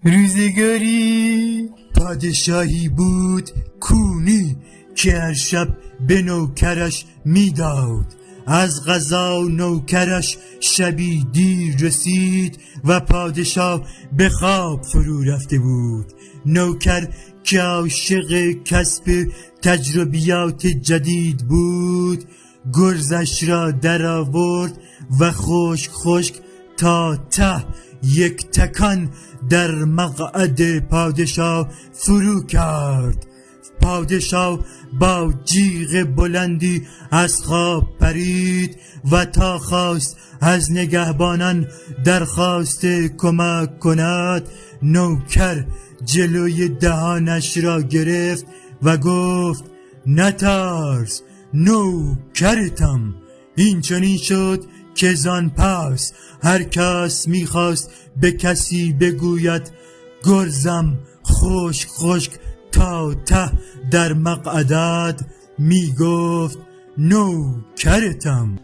روزگاری پادشاهی بود کونی که هر شب به نوکرش میداد. از قضا نوکرش شبی دیر رسید و پادشاه به خواب فرو رفته بود. نوکر که عاشق کسب تجربیات جدید بود گرزش را در آورد و خشک خشک تا ته یک تکان در مقعد پادشاه فرو کرد. پادشاه با جیغ بلندی از خواب پرید و تا خواست از نگهبانان درخواست کمک کند نوکر جلوی دهانش را گرفت و گفت نترس نوکرتم. این چنین شد که زان پس هر کس میخواست به کسی بگوید گرزم خشک خشک تا ته در مقعدت میگفت نوکرتم.